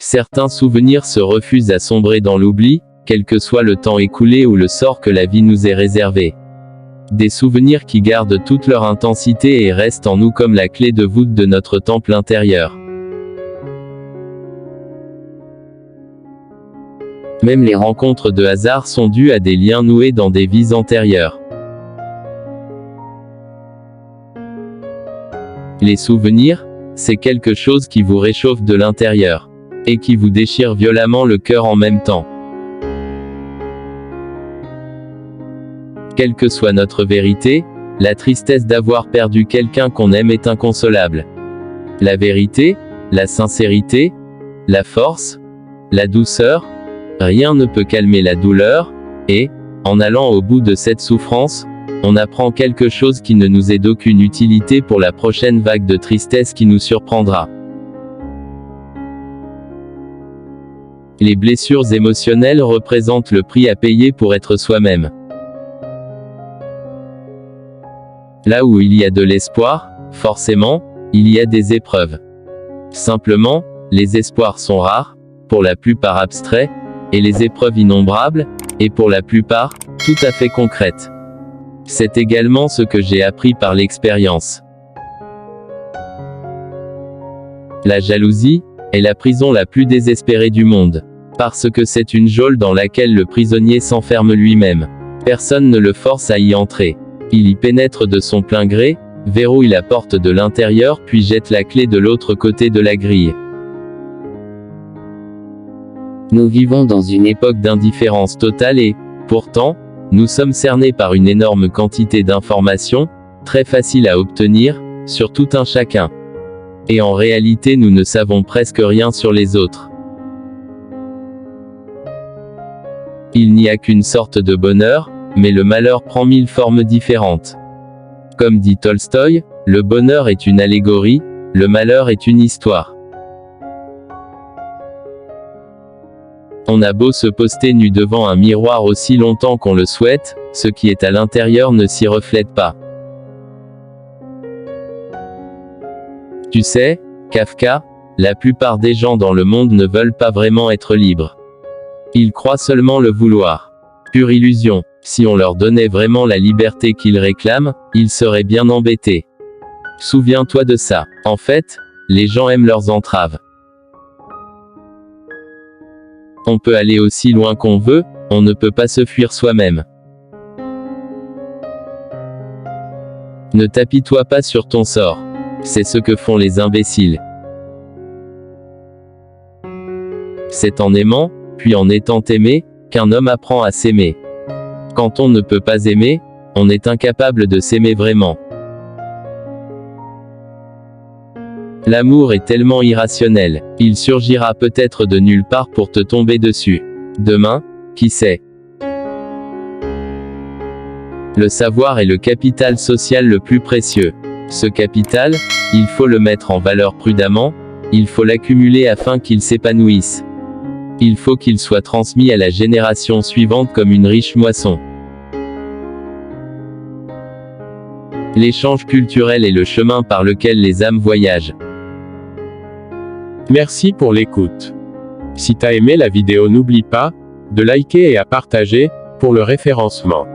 Certains souvenirs se refusent à sombrer dans l'oubli, quel que soit le temps écoulé ou le sort que la vie nous ait réservé. Des souvenirs qui gardent toute leur intensité et restent en nous comme la clé de voûte de notre temple intérieur. Même les rencontres de hasard sont dues à des liens noués dans des vies antérieures. Les souvenirs, c'est quelque chose qui vous réchauffe de l'intérieur, et qui vous déchire violemment le cœur en même temps. Quelle que soit notre vérité, la tristesse d'avoir perdu quelqu'un qu'on aime est inconsolable. La vérité, la sincérité, la force, la douceur, rien ne peut calmer la douleur, et, en allant au bout de cette souffrance, on apprend quelque chose qui ne nous est d'aucune utilité pour la prochaine vague de tristesse qui nous surprendra. Les blessures émotionnelles représentent le prix à payer pour être soi-même. Là où il y a de l'espoir, forcément, il y a des épreuves. Simplement, les espoirs sont rares, pour la plupart abstraits, et les épreuves innombrables, et pour la plupart, tout à fait concrètes. C'est également ce que j'ai appris par l'expérience. La jalousie est la prison la plus désespérée du monde. Parce que c'est une geôle dans laquelle le prisonnier s'enferme lui-même. Personne ne le force à y entrer. Il y pénètre de son plein gré, verrouille la porte de l'intérieur puis jette la clé de l'autre côté de la grille. Nous vivons dans une époque d'indifférence totale et, pourtant, nous sommes cernés par une énorme quantité d'informations, très faciles à obtenir, sur tout un chacun. Et en réalité nous ne savons presque rien sur les autres. Il n'y a qu'une sorte de bonheur, mais le malheur prend 1000 formes différentes. Comme dit Tolstoï, le bonheur est une allégorie, le malheur est une histoire. On a beau se poster nu devant un miroir aussi longtemps qu'on le souhaite, ce qui est à l'intérieur ne s'y reflète pas. Tu sais, Kafka, la plupart des gens dans le monde ne veulent pas vraiment être libres. Ils croient seulement le vouloir. Pure illusion. Si on leur donnait vraiment la liberté qu'ils réclament, ils seraient bien embêtés. Souviens-toi de ça. En fait, les gens aiment leurs entraves. On peut aller aussi loin qu'on veut, on ne peut pas se fuir soi-même. Ne t'apitoie pas sur ton sort. C'est ce que font les imbéciles. C'est en aimant, puis en étant aimé, qu'un homme apprend à s'aimer. Quand on ne peut pas aimer, on est incapable de s'aimer vraiment. L'amour est tellement irrationnel, il surgira peut-être de nulle part pour te tomber dessus. Demain, qui sait? Le savoir est le capital social le plus précieux. Ce capital, il faut le mettre en valeur prudemment, il faut l'accumuler afin qu'il s'épanouisse. Il faut qu'il soit transmis à la génération suivante comme une riche moisson. L'échange culturel est le chemin par lequel les âmes voyagent. Merci pour l'écoute. Si t'as aimé la vidéo, n'oublie pas de liker et à partager pour le référencement.